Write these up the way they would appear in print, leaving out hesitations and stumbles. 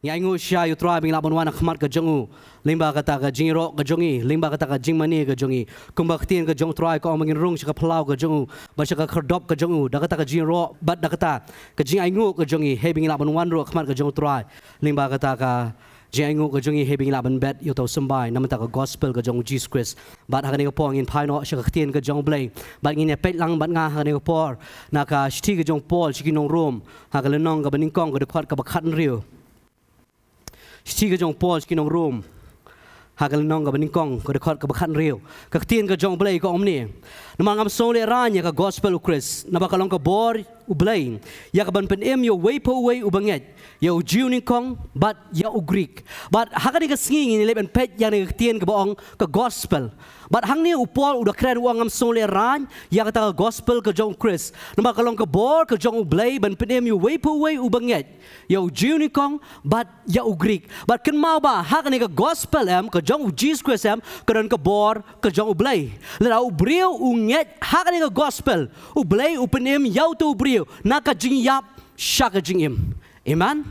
Yang ingu Syah yutra bing laban wana khmat ke jongu limba kata ke jingro ke jongi limba kata ke jingmani ke jongi kumbaktin ke jong trai ko mangin rung syaka pelau ke jongu basya ke kherdop ke jongu da kata ke jingro bat da kata ke jing ingu ke jongi he bing laban wan ro khmat ke jong trai limba kata ke jing ingu ke jongi he bing laban bet yo tau sembai nam ta ke gospel ke jong Jesus Christ bat hakani ke pong in paino syaka khtin ke jong blai bat ngin pet lang bat nga hakani ke por na ka shti ke jong pol shikinong rom hakalenong ke beningkong ke dekat ke bakhat riu Shti ke jong Paul kinong room hagal nong ka beningkong ko dekat ka bakhan riu ka tin ka jong blay ko omni namang am sole ranya ka gospel u Chris na bakalong ka bor u blay ya ka ban pen em yo way po way u banget ya u jiu ning kong but ya u Greek but hakani ka singing ni leben pet yang ni ka tin ka baong ka gospel but hang ni u Paul u da kren u am sole ran ya ka ta gospel ka jong Chris na bakalong ka bor ka jong u blay ban pen em yo way po way u banget ya u jiu ning kong but ya u Greek but ken mau ba hakani ka gospel em ka jong u Jesus Christ em karon ka bor ka jong u blay la u brio u nget hakani ka gospel u blay u pen em yau tu brio na ka jing yap syaka jing em amen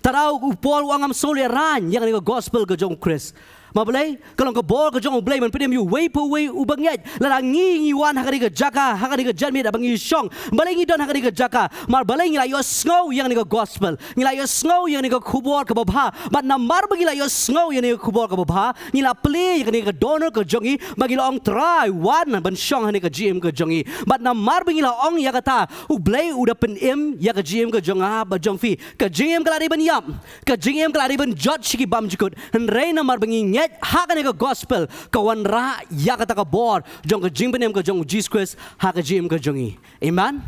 tarau u Paul u angam sole ran yang ni ka gospel ka jong Chris Mabalay, kalau kau bor kau jangan blame man pedem you way po way ubangyat, larang ngi wan hakari ka jaka, hakari ka janmi da bangi song, balay ngi don hakari ka jaka, mar balay ngi la yo snow yang ni ka gospel, ngi la yo snow yang ni ka kubor ka babha, but na mar bagi la yo snow yang ni ka kubor ka babha, ngi la play yang ni ka donor ka jongi, bagi la ong try wan ban song hani ka GM ka jongi, but na mar bagi la ong ya kata, u blay u da pen em ya ka GM ka jonga ba jong fi, ka GM ka lari ban yap, ka GM ka lari ban judge ki bam jikut, hen reina mar bangi hakani ka gospel kawan ra ya kata ka bor jong ka jing benem ka jong Jesus Christ haka jim ka jongi amen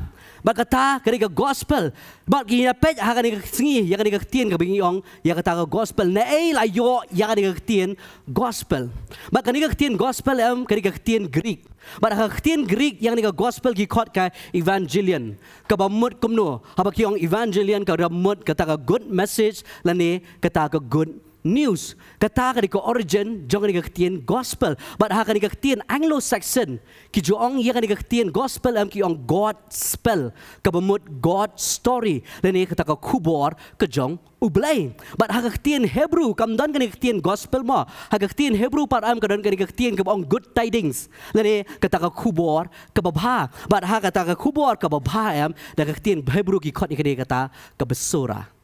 bakata kari ka gospel bak gi pet hakani ka singi ya kani ka tien ka bingi ong ya kata ka gospel na ei la yo ya kani ka tien gospel bak kani ka tien gospel am kani ka tien Greek bak ka tien Greek yang ni ka gospel gi khot ka evangelion ka bamut kumno habak ki ong evangelion ka ramut kata ka good message lani kata ka good news kata ka di ko origin jong ni ka tien gospel but ha ka di ka tien Anglo-Saxon ki jong ya ka di ka tien gospel am ki ong God spell ka bamut God story lani kata ka kubor ka jong ublay but ha ka tien Hebrew kam don ka ni ka tien gospel mo ha ka tien Hebrew par am ka don ka ni ka tien ka ong good tidings lani kata ka kubor ka babha but ha kata ka kubor ka babha am da ka tien Hebrew ki khot ni kata ka besora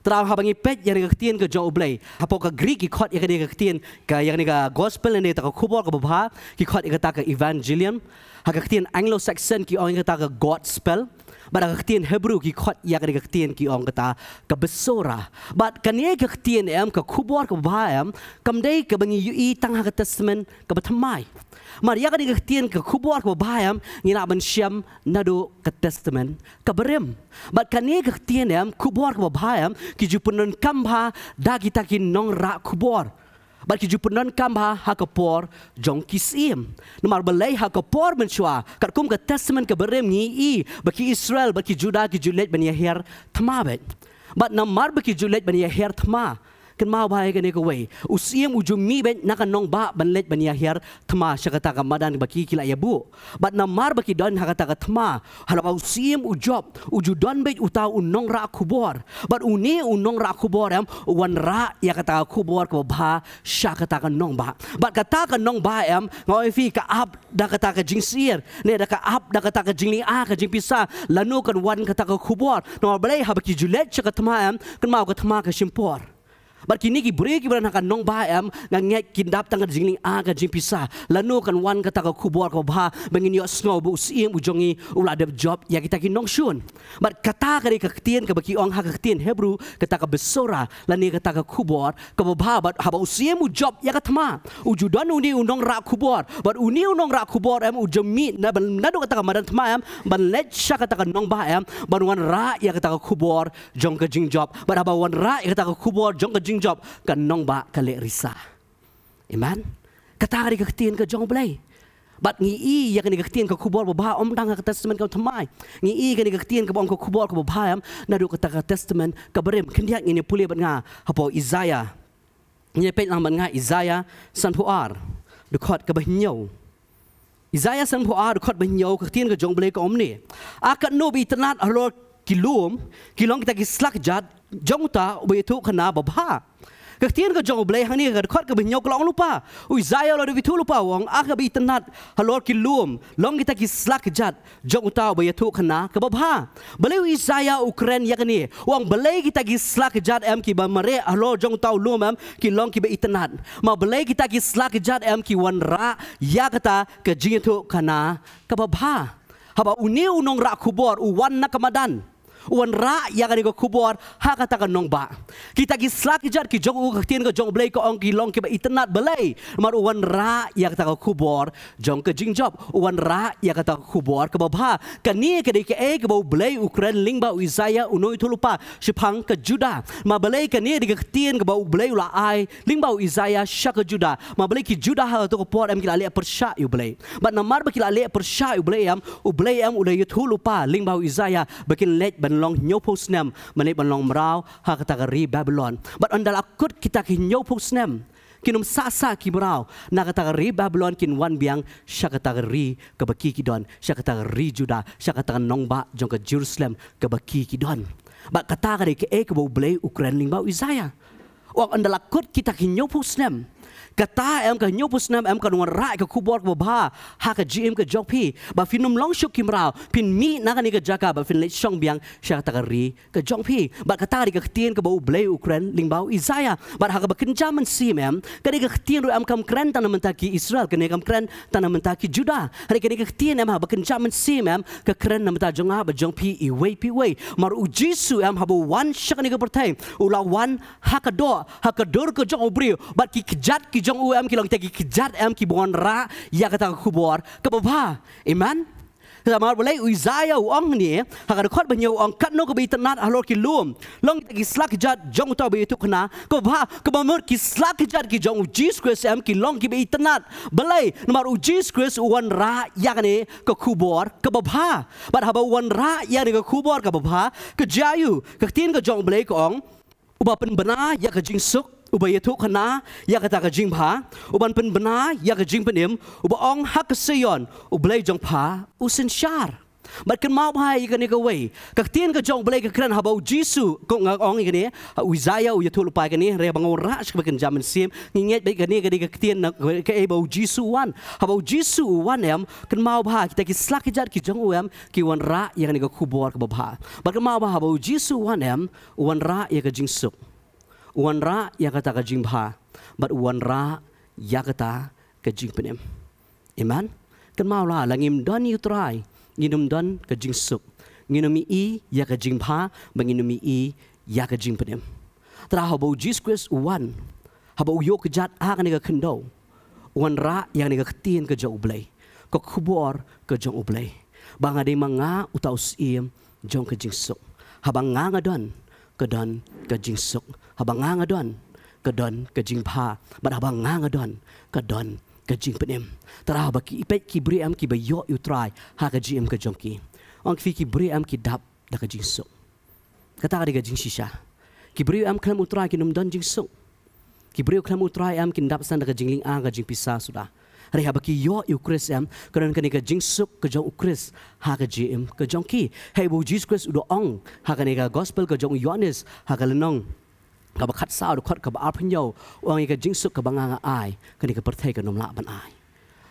Terang habangi pet yang dikatien ke jauh blay. Hapo ke Greek ikut yang dikatien ke yang dika gospel yang dika kubur ke babha ikut yang kata ke evangelium. Hakatien Anglo-Saxon ki orang kata ke gospel. But hakatien Hebrew ikut yang dikatien ki orang kata ke besora. But kanye hakatien em ke kubur ke babha em kamdai ke bangi UI tang hakat testament ke batamai. Maria ka digaktian ka kubor ko bayam ngina ban syam nado ka testament ka berem bat kani gaktian am kubor ko bayam ki jupunon kambha dagi takin nong ra kubor bat ki jupunon kambha ha ka por jong kisim nomar balai ha ka por menchua kat kum ka testament ka berem ngi I baki Israel baki Juda ki julet ban yahir tmabet bat namar baki julet ban yahir tma kan mau bahaya kan eko way usiam ujung mi ben nakan nong ba banlet ban yahir tma syakata ka madan baki kila yabu bat namar baki don hakata ka tma halapa usiam ujob ujudon bet utau unong ra kubor bat uni unong ra kubor am wan ra ya kata kubor ko ba syakata ka nong ba bat kata ka nong ba am ngoi fi ka ab da kata ka jingsir ne da ka ab da kata ka jingli a ka jingpisa lanu kan wan kata ka kubor no balai habaki julet syakata tma am kan mau ka tma ka simpor But kini ki beri ki berana kan nong ba am nganget kindap tang jingling a ka jing pisa lanu kan wan kata ka kubor ka ba bangin yo snow bu sim ujongi ula de job ya kita ki nong shun but kata ka ka tien ka baki ong ha ka tien Hebrew kata ka besora lani kata ka kubor ka ba but haba usim u job ya ka tma ujudon uni unong ra kubor but uni unong ra kubor am ujemi na nado kata ka madan tma am ban let sha kata ka nong ba am ban wan ra ya kata ka kubor jong ka jing job but haba wan ra ya kata ka kubor jong ka jing job kan nong ba kale risa amen kata ka ketien ka jong blay bat ngi I ya kan ketien ka kubor ba om dang ka testament ka tmai ngi I kan ketien ka bong ka kubor ka ba am nadu kata ka testament ka berem kendiak ini puli bat nga hapo Isaiah ni pet lang bat nga Isaiah sanpuar dukot ka bahnyo Isaiah sang po ar khot ban yo ka tien ka jong ble ka omni akat no bi tanat alor kilum kilong kita gislak jat jong ta be tu khana babha ka tien ka jong ble hang ni ka khot ka ban yo klong lupa Isaiah lo bi tu lupa wong aka bi tanat alor kilum long kita gislak jat jong ta be tu khana ka babha bale Isaiah Ukraine yakni wong bale kita gislak jat em ki ba mare alor jong ta lum em ki long ki be itanat ma bale kita gislak jat em ki wan ra yakata ka jing tu khana ka babha haba uniu nong ra kubor uwan na kamadan uwan ra yang ani ko kubor hakata ka nong ba kita gislak jat ki jong u tien ka jong blay ko ong ki long ki ba itanat balay mar uwan ra yang ta ka kubor jong ka jing job uwan ra yang ta ka kubor ka babha kani ka de ke e ka ba blay Ukraine ling ba Isaiah unoi thulupa shipang ka Juda ma balay kani de ka tien ka ba blay la ai ling ba Isaiah shaka Juda ma balay ki Juda ha to ko por em ki la le persha yu blay but na mar ba ki la le persha yu blay am ulay thulupa ling ba Isaiah bakin let ban long nyopo snem mane ban long mrao ha kata ka ri Babylon but andal akut kita ki nyopo snem kinum sasa ki mrao na kata ka ri Babylon kin wan biang syakata ka ri ka baki ki don syakata ka ri Juda syakata ka nongba jong ka Jerusalem ka baki ki don but kata ka de ke e ka bo blay Ukraine ling ba Isaiah wak andal akut kita ki nyopo snem kata em ka nyopus nam em ka nuan rai ka kubor ka ba ha ka gm ka jopi ba finum long shuk kimrao pin mi na ka ni ka jaka ba fin le shong biang sha ta ka ri ka jongpi ba kata ri ka tien ka ba blay Ukraine lingbao Isaiah ba ha ka ba kinjaman sim em ka ni ka tien ro em kam kren tan man ta ki Israel ka ni kam kren tan man ta ki Juda hari ka ni ka tien em ha ba kinjaman sim em ka kren nam ta jong ha ba jongpi i wei pi wei mar u jisu em ha ba wan shak ni ka pertai ula wan ha ka dor ka jong obrio ba ki kjat ki jong u em ki long tegi kijat em ki bon ra ya kata kubor ka babha amen sama boleh Isaiah ong ni hakar khot banyo ong kat no ka bi tanat alor ki lum long tegi slak jat jong ta bi tu khna ka babha ka bamur ki slak jat ki jong Jesus Christ em ki long ki bi tanat balai nomor Jesus Christ wan ra ya ne ka kubor ka babha bat haba wan ra ya ne ka kubor ka babha ka jayu ka tin ka jong boleh ko ong uba pen bana ya ka jing suk uba yetu khana ya kata ka jing pha uban pen bana ya ka jing penim uba ong hak seyon ublay jong pha usin shar bat kan mau hai ka ni ka wei ka tien ka jong blay ka kran habau jisu ko nga ong ka ni Isaiah u yetu lupa ka ni re bang ora ka kan jaman sim nginget bai ka ni ka tien ka e bau jisu wan habau jisu wan em kan mau ba kita ki slak jat ki jong em ki wan ra ya ni ka kubor ka ba bat kan mau ba habau jisu wan em wan ra ya ka jing suk wan ra ya kata ka jing pha but wan ra ya kata ka jing penem amen kan mau la langim don you try nginum don ka jing suk nginum i ya ka jing pha banginum i ya ka jing penem tra habo Jesus Christ wan habo yo ka jat a ka ni ka khndo wan ra ya ni ka tien ka jo blay ka khubor ka jo blay banga de manga utaus im jong ka jing suk habang nga don ka jing suk habang nga don ka jing pha bat habang nga don ka jing penem tara ba ki ipet ki bri am ki ba yo you try ha ka jim ka jongki ong ki bri am ki dap da ka jing suk kata ka jing shisha ki bri am klam utrai ki num don jing suk ki bri klam utrai am ki dap san da ka jing ling a ka jing pisa sudah hari haba ki yo Ukris em karon kani ka jing suk ka jong Ukris ha ka jim ka jong ki hey bo Jesus Christ udo ong ha kani ka gospel ka jong Yohanes ha ka lenong ka ba khat sao do khot ka ba apnyo ong ka jing suk ka banga ai kani ka perthai ka nom la ban ai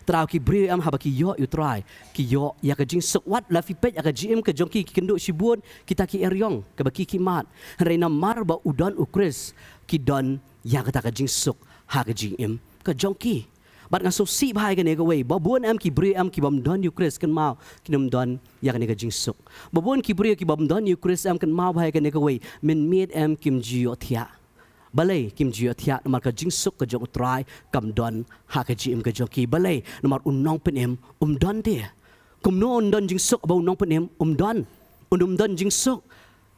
trao ki bri am haba ki yo you try ki yo ya ka jing suk wat la fi pet ya ka jim ka jong ki kendo sibun kita ki eryong ka ba ki mat reina mar ba udon Ukris ki don ya ka jing suk ha ka jim ka jong ki bat nga so si bhai ka ne ka wei babon am ki bri am ki bam don Ukris kan mau kinum don ya ka ne ka jing suk babon ki bri ki bam don Ukris am kan mau bhai ka ne ka wei min miet am kim jio thia balai kim jio thia nomor ka jing suk ka jong try kam don ha ka jim ka jong ki balai nomor unong pen em don te kum no don jing suk ba unong pen em don jing suk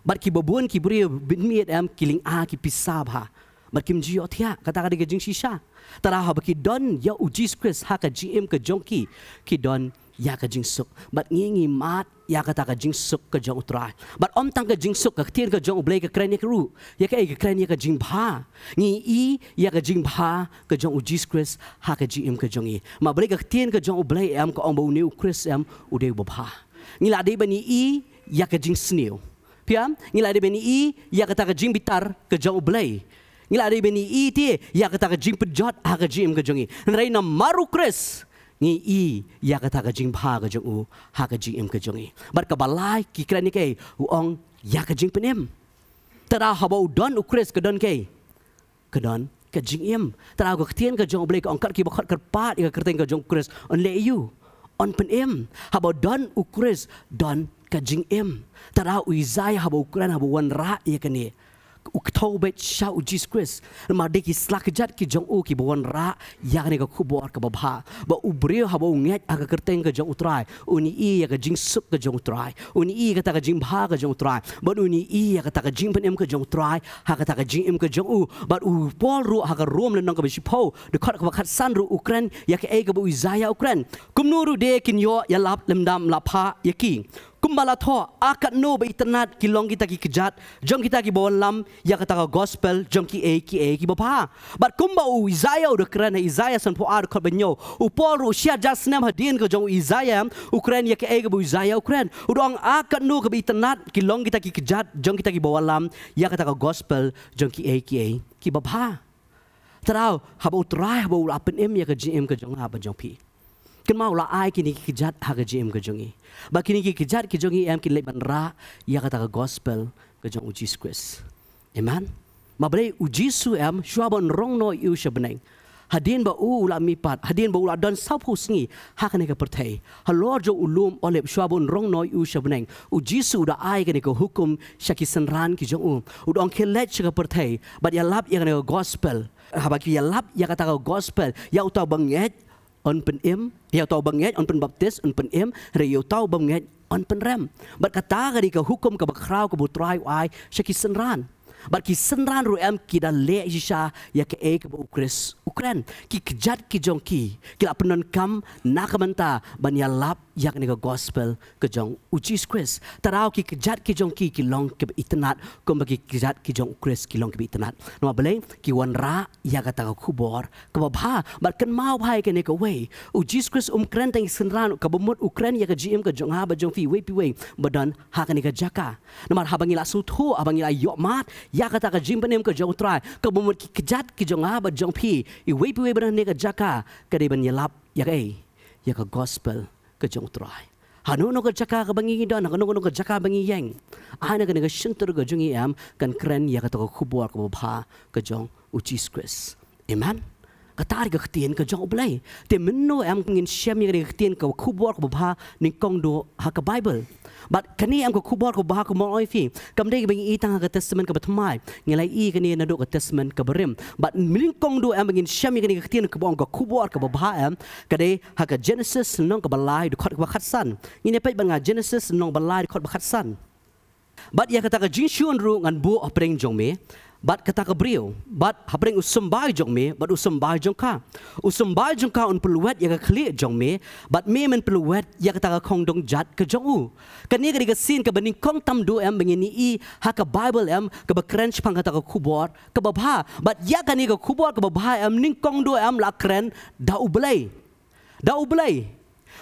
bat ki babon ki bri bin miet am kiling a ki pisab ha Bat kim jio thia kata ka jing shisha. Tara ha baki don ya Jesus Christ ha ka GM ka jongki ki don ya ka jing suk. Bat ngi mat ya kata ka jing suk ka jong utrai. Bat om tang ka jing suk ka tien ka jong blai ka kren ya ka ru. Ya ka kren ya ka jing bha. Ngi ya ka jing bha ka jong Jesus Christ ha ka GM ka jong Ma blai ka tien ka jong blai am ka ong bo new Christ am u de bo bha. Ngi la de bani ya ka jing sneu. Piam ngi la de bani ya kata ka jing bitar ka jong blai. Ngila ada beni iti ya kata jing pejot aga jim ke jongi. Nraina maru kres ngi ya kata jing pha ke jongu ha ke jim ke jongi. Bar ka balai ki krani ke uong ya ke jing penem. Tara habau don ukres ke don ke. Ke don ke jing im. Tara ko ktien ke jong blek ong kat ki bakhat kerpat ya kerteng ke jong kres on le you on penem. Habau don ukres don ke jing im. Tara uizai habau ukran habau wan ra ya ke ni. Uktau bet shau Jesus Christ ma de ki slakjat ki jong u ki bon ra ya ne ka khubor ka babha ba ubreu ha bo nget aga kerteng ka jong utrai uni ya ka jing suk ka jong utrai uni ka ta ka jing bha ka jong utrai ba uni ya ka ta ka jing penem ka jong utrai ha ka ta ka jing im ka jong u ba u pol ru ha ka rom le nong ka bishi pho de khat ka khat san ru ukran ya ka ka bu izaya ukran kumnuru de kin yo ya lap lemdam la pha ya ki kumbala tho akat no ba itnat kilong kita ki kejat jong kita ki bawon lam ya kata gospel jong ki ki bapa but kumba u Isaiah de kran Isaiah san po ar ko benyo u Paul ru sia jasnam hadin ko jong Isaiah Ukraine ya ki ke bu Isaiah Ukraine u dong akat no ka itnat kilong kita ki kejat jong kita ki bawon lam ya kata gospel jong ki bapa tarau haba utrai haba apen em ya ka gm ka jong ha ba jong pi kan mau la ai kini ki kejat ha ka gm ka jongi ba kini ki kejat ki jongi em ki leban ra ya kata gospel ka jong Jesus Christ amen ma bre u Jesus em shwabon rong no yu shabneng hadin ba u la mi pat hadin ba u la don sau pu sngi ha kan ka perthai ha lord jo ulum olep shwabon rong no yu shabneng u Jesus da ai kan ka hukum shaki sanran ki jong u dong khelet ka perthai but ya lap ya kan gospel ha ba ki ya lap ya kata gospel ya utau banget on pen em ya tau banget on pen baptis on pen em re yo tau banget on pen rem bat kata gari ka hukum ka bakrau ka butrai ai shaki senran bat ki senran ru em ki da le isha ya ke ka ukres ukran ki kejat ki jongki ki la penon kam nakamanta ban ya lap yak ni ka gospel ka jong Jesus Christ tarau ki kejat ki jongki ki long ke itnat ko bagi kejat ki jong ukres ki long ke itnat no bale ki wan ra ya kata ka khubor ka bha bat kan mau bhai ke ne ka we Jesus Christ kren tang senran ka bomot ukran ya ka gm ka jong ha ba jong fi we pi we badan ha ka ni ka jaka no mar ha bangi la su thu abangi la yo mat ya kata ka jim penem ka jong trai ka bomot ki kejat ki jong ha ba jong pi I we pi we badan ne ka jaka ka de ban ya lap ya ka gospel ka jong trai hanu no ka jaka ka bangi don hanu no ka jaka bangi yang ana ka ne ka shintur ka jong am kan kren ya ka to khubor ka bha ka jong Jesus Christ amen katar ka ktien ka jong blai te minno am ngin shem ya ka ktien ka khubor ka bha ni kong do ha ka bible but kani am ka khubor ka bha ka mo oi fi kam dei bangi itang ka testament ka bathmai ngilai I kani na do ka testament ka berim but miling kong do am ngin shem ya ka ktien ka bong ka khubor ka bha am ka dei ha ka Genesis nong ka balai do khat ka khat san ngine pe banga Genesis nong balai khat khat san but ya kata ka jinshun ru ngan bu apreng jong me bat kata ka brio bat habreng usumbai jong me bat usumbai jong ka un peluet ya ka khli jong me bat me men peluet ya kata ka khong dong jat ka jong u kani ka sin ka baning kong tam do em bengini I ha ka bible em ka ba krench phang kata ka khubor ka ba bha bat ya kani ka khubor ka ba bha em ning kong do em la kren da ublai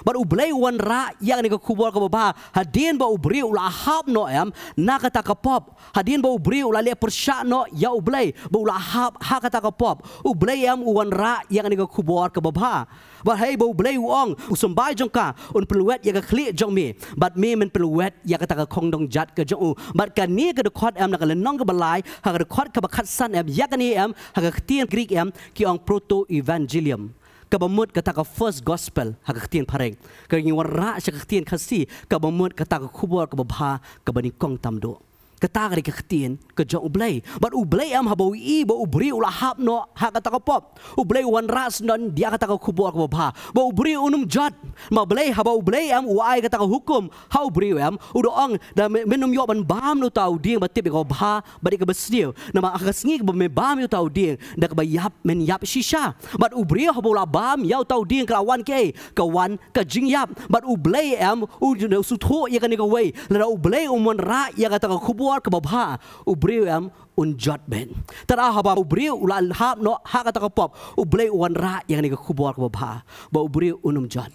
but ublay wan ra yang ni ka khubor ka baba hadin ba ubri ula hab no em na kata ka pop hadin ba ubri ula le persha no ya ublay ba ula hab ha kata ka pop ublay em wan ra yang ni ka khubor ka baba ba hey ba ublay uong usumbai jong ka un peluet ya ka khli jong me but me men peluet ya kata ka khong dong jat ka jong but kan ni ka de khot em na ka lenong ka balai ha ka de khot ka ba khat san em ya ka ni em ha ka tien Greek em ki ong proto evangelium kabamut kata ka first gospel hak ktien pareng ka ngi warra sya ktien khasi kabamut kata ka khubor ka babha ka bani kong tamdo kata kali keketian ke jong ublay but ublay am habau I ba ubri ulah hap no ha kata ka pop ublay wan ras non dia kata ka kubur ka ba ba ubri unum jot ma ublay habau ublay am uai kata ka hukum ha ubri am udoong da menum yo ban bam no tau ding ba tip ka ba ba di ka besniu nama akasngi ba me bam yo tau ding da ka ba yap men yap shisha but ubri habau la bam yo tau ding ka wan ke ka wan ka jing yap but ublay am u su tho ya ka ni ka wei la ublay umon ra ya kata ka kubur ke babha ubriu am unjot ben tara haba ubriu ulal hab no ha kata ka pop ublay wan ra yang ni ka kubor ke babha ba ubriu unum jot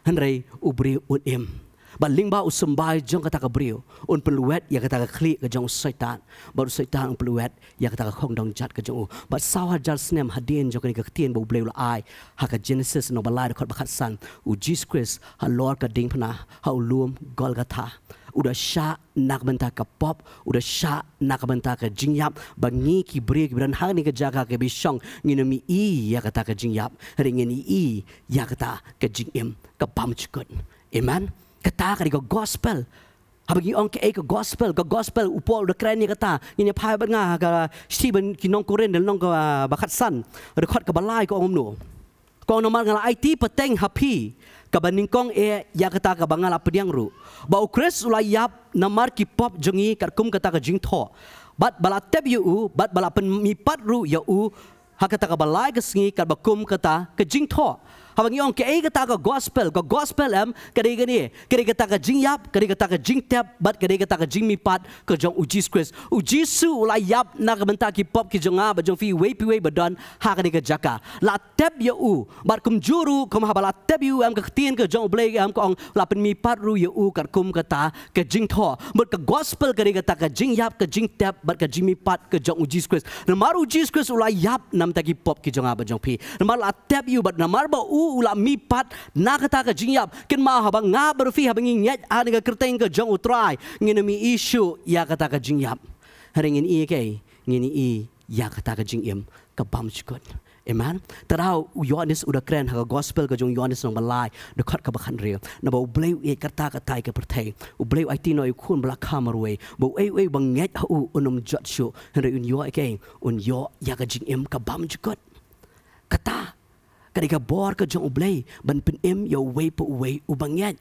hanrei ubriu unim ba lingba usumbai jong kata ka briu un peluet ya kata ka kli ka jong syaitan ba syaitan un peluet ya kata ka khong dong jat ka jong ba sawa jar snem hadin jong ni ka tien ba ubriu la ai ha ka genesis no balai khot bakhat san u jesus christ ha lord ka ding phna ha ulum golgotha udah sya nak benta ke pop udah sya nak benta ke jingyap bangi ki beri ki beran hang ni ke jaga ke bisong nginumi I ya kata ke jingyap ringin I ya kata ke jingim ke pam chukut amen kata ke gospel habagi ong ke gospel upol de kren ni kata ini phai ban nga ka Stephen kinong koren del nong ka bakat san record ke balai ko om no ko no mar ngala IT peteng happy kabaningkong ya kata ka bangal apdiang ru ba ukres ulayap namar ki pop jongi karkum kata ka jingtho bat bala teb yu bat bala pen mipat ru ya u ha kata ka balai ka sngi ka bakum kata ka jingtho habangi ong ke kata ka gospel am kadi gani kadi kata ka jingyap kadi kata ka jingtep bat kadi kata ka jingmipat ka jong ujis kres ujisu ulayap na ka benta ki pop ki jonga ba jong fi we badon ha kadi ka jaka la teb ya u bat kum juru kum habala teb yu am ka tien ka jong blay am ko ong la pen mipat ru ya u kar kum kata ka jingtho bat ka gospel kadi kata ka jingyap ka jingtep bat ka jingmipat ka jong ujis kres namar ujis kres ulayap nam ta ki pop ki jonga ba jong fi namar la teb yu bat namar ba u ula mipat nakata ka jingyap kin ma habang nga berfi habang inget ani ka kerteng ka jong utrai nginami issue ya kata ka jingyap haringin I ke ngini I ya kata ka jingyam ka bamchkot amen tarau Yohanes udah keren ha gospel ka jong Yohanes nong balai dekat ka bakhan real na ba ublay e kata ka tai ka pertai ublay ai tino I kun bla kamarwe ba we banget ha unum jotsu henry un yo ke un yo ya ka jingyam ka bamchkot kata kadika bor ka jong ublay ban pen yo way po way ubanget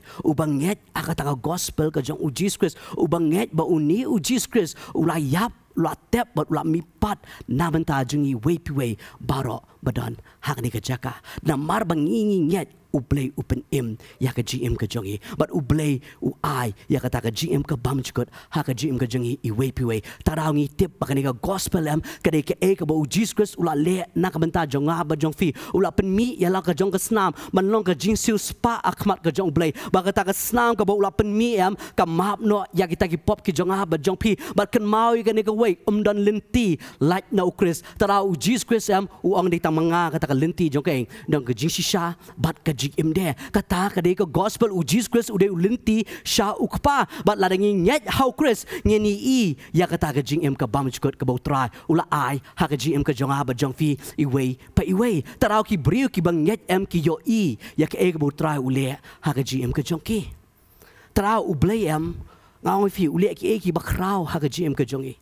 akata ka gospel ka jong Jesus Christ ubanget ba uni Jesus Christ ulayap latep bat ula mipat naman ta jungi way po way baro badan hakni ka jaka na mar banginginget ublay upen ya ka GM ka jongi but ublay uai ya kata ka GM ka bamchkot ha ka GM ka jongi I way po way taraw ngi tip bakani ka gospel am kadika ka ba Jesus Christ ula le na ka benta jonga ba jong fi ula pen mi ya la ka jong ka snam manlong ka jingsiu spa akmat ka jong blay ba kata ka snam ka ba ula pen mi am ka map no ya kita ki pop ki jonga ba jong pi but kan mau ka ni ka way dan linti like na ukris taraw Jesus Christ am uang di tang mga kata ka linti jong kaeng dong ka jingsisha bat ka GM de kata ka de ka gospel Jesus Christ ude ulinti sha ukpa bat ladangi nyet how Chris ngeni I ya kata ka GM ka bamchkot ka bautrai ula ai ha ka GM ka jonga ba jong fi iway pa iway taraw ki briu ki bang nyet ki yo I ya ka ka bautrai ule ha ka GM ka jong ki taraw ublay am ngaw fi ule ki bakraw ha ka GM ka jongi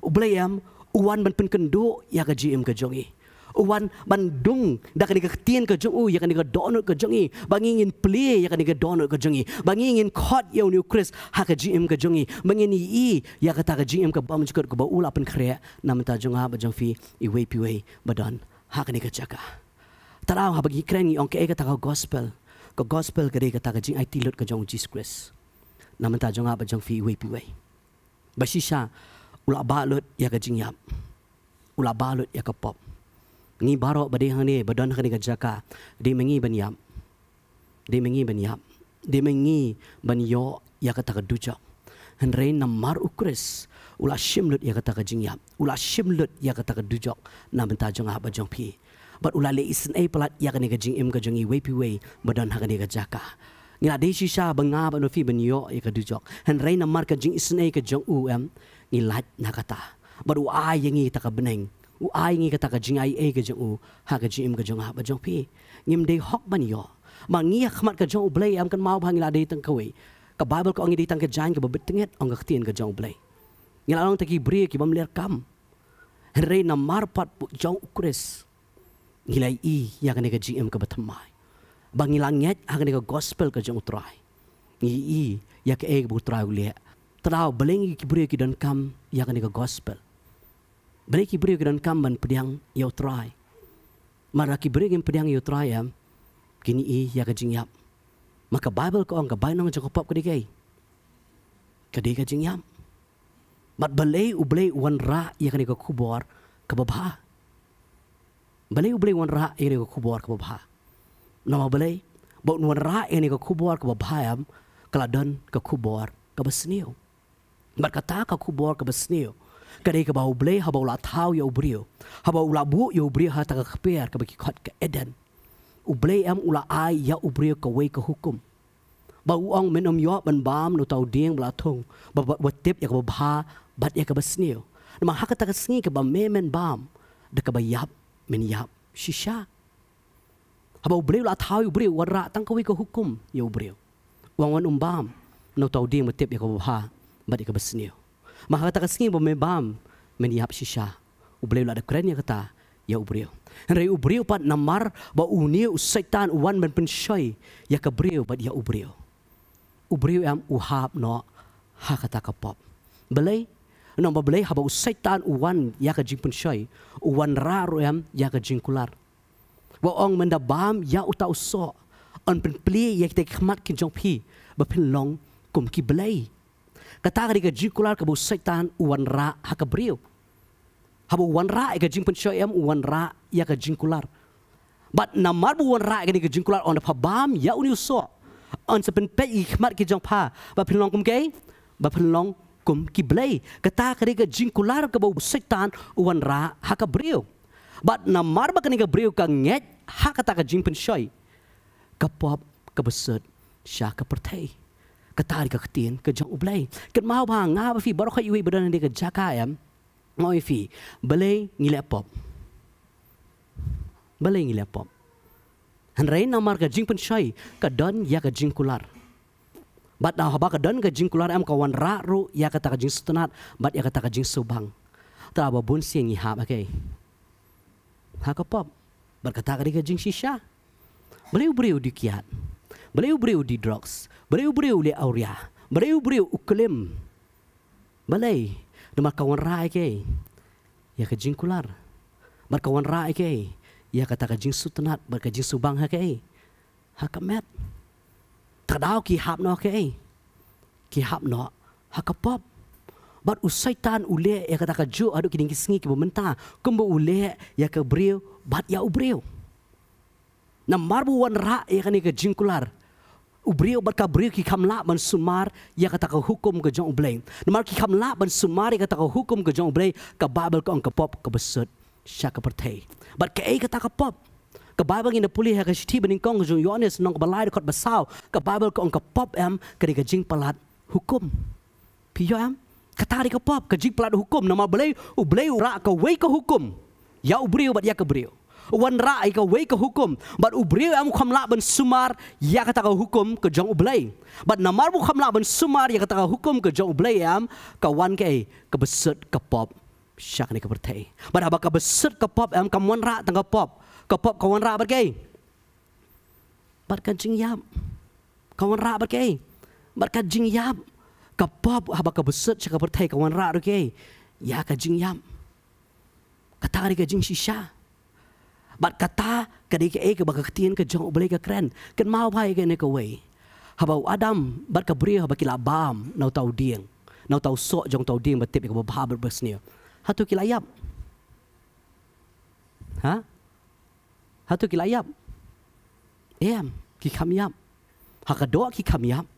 ublay am uwan ban pen kendo ya ka GM ka jongi uwan bandung da kani ka tien ka jong ya kani ka donut ka jongi bangingin play ya kani ka donut ka jongi bangingin khot yo new Chris ha ka GM ka jongi bangini I ya kata ka GM ka bam jukot ko ba ula pen khre nam ta jonga ba jong fi I way piway badan ha kani ka jaka taraw ha bagi kren ong ka ta ka gospel ka de ka ta ka jing IT lot ka jong Jesus Chris nam ta jonga ba jong fi I way piway basisha ula balot ya ka jingyap ula balot ya ka pop ngi baro bade hane badon hane ka jaka de mengi banyap de mengi banyo ya kata ka dujak henre namar ukris ula shimlut ya kata ka jingyap ula shimlut ya kata ka dujak na benta jong ha ba jong pi but ula le isen a plat ya kane ka jingim ka jongi way pi way badon hane ka jaka ngila de shisha banga ba no fi banyo ya ka dujak henre namar ka jing isen a ka jong ngilat nakata baru ai yangi ta ka beneng ai ngi kata ka jing ai ka jong ha ka jim ka jong ha ba jong pi ngim de hok ban yo ma ngi khmat ka jong blay am kan mau bhangila de tang kawe ka bible ko ngi de tang ka jan ka babet tinget ong ka tien ka jong blay Ngilang taki beri ki bam ler kam. Henry na marpat pu jong ukres. Ngilai ya kan ka GM ka batamai. Bang ngilang nyet akan ka gospel ka jong utrai. Ngi ya ka bu utrai ulia. Terau belengi ki beri ki dan kam ya kan ka gospel. Belengi ki beri ki dan kam ban pediang ya utrai. Mara ki beri ki pediang ya utrai am. Kini ya ka jingyap. Maka Bible ko ang kabay nang jong pop kadi ka jingyap. Mat balay wan ra ya kan ka kubor ka babha. Balay wan ra ya kan ka kubor ka babha. Nama balay ba wan ra ya kan ka kubor ka babha am kaladan ka kubor ka basniu. Mat kata ka kubor ka basniu. Kadai ka bau balay habau la tau ya ubrio. Habau la bu ya ubrio ha ta ka kper ka baki khot ka eden. Ublay am ula ai ya ubrio ka wei ka hukum. Ba uang menom yo ban bam no tau ding bla thong ba tip ya ka bha bat ya ka basniu. Nama hakata ka sngi ka ba memen bam de ka ba yap men yap shisha. Haba ubrio la tau ubrio wara tang ka wei ka hukum ya ubrio. Uang wan bam no tau ding ba tip ya ka bha bat ya ka basniu. Ma hakata ka sngi ba me bam men yap shisha. Ubrio la de kren ya kata ya ubrio. Henry ubrio pat namar ba uniu setan uwan ben penshoy ya ka brio bat ya ubrio. Ubrio am uhab no hakata ka pop. Belay no ba belay haba setan uwan ya ka jing penshoy uwan raro am ya ka jing kular. Wa ong menda bam ya uta uso on pen pli ya te khmat kin jong phi ba pin long kum ki belay. Kata ka jing kular ka bu setan uwan ra ha ka brio. Haba uwan ra ka jing penshoy am uwan ra ya ka jing kular. But namar bu uwan ra ka ni ka jing kular on pa bam ya uni uso. On sepen pe khmat ki jong pha ba pin long kum ke ba pin long kum ki blay kata ka jing kular ka bu setan uwan ra ha ka brio. But namar ba ka ni ka brio ka nget ha kata ka jing penshoy ka pop ka besut sya ka pertai. Kata ka ktien ka jong ublay. Ket mau ba nga ba fi baro ka iwi badan ni ka jaka am. Ngoi fi balay ngile pop. Balay ngile pop. Henry namar ka jing penshoy ka don ya ka jing kular. Bat na haba ka don ka jing kular am ka wan ra ru ya ka ta ka jing sutunat bat ya ka ta ka jing subang. Ta ba bun siang i hab okay. Ha ka pop. Bat ka ta ka jing shisha. Balay ubriu di kiat. Balay ubriu di drugs. Balay ubriu le auria. Balay ubriu uklim. Balay Demar kawan ra ke ya ka jing kular. Bar kawan ra ke ya kata ka jing sutunat bar ka jing subang ha ke. Ha ka met. Tadau ki hap no ke. Ki hap no ha ka pop. Bar usaitan ule ya kata ka ju adu kiding kisngi ki bementa. Kumbu ule ya ka brio bat ya ubrio. Na marbu wan ra ya ka ni ka jing kular. Ubrio bat ka brio ki kamla ban sumar ya kata ka hukum ka jong ublay. Namar ki kamla ban sumar ya kata ka hukum ka jong ublay ka Bible ka ang ka pop ka besut siya ka pertay. Bat ka kata ka pop. Ka Bible ngina puli ha ka shiti baning kong jong Yohanes nong balay kot basaw ka Bible ka ang ka pop am ka di ka jing palat hukum. Piyo am kata di ka pop ka jing palat hukum namar balay ublay ra ka way ka hukum. Ya ubrio bat ya ka brio. Wan ra ka way ka hukum bat ubrio am khamla ban sumar ya kata ka hukum ka jong ublay bat namar bu khamla ban sumar ya kata ka hukum ka jong ublay am ka wan ka besut ka pop syak ni ka pertay bat haba ka besut ka pop am kam wan ra tang ka pop ka wan ra bat bat ka jing yap ka wan ra bat bat ka jing yap ka pop haba ka besut syak ka pertay ka wan ra ya ka jing yap kata ka jing shisha. Bat kata kadai ke baka ketien ke jong ublay ka kren ken mau bai ke ne ka way habau Adam bat ka brio haba kila bam nau tau dieng nau tau so jong tau dieng batip ka ba bersnia hatu kila yap ha hatu kila yap ki kam yap hakado ki kam yap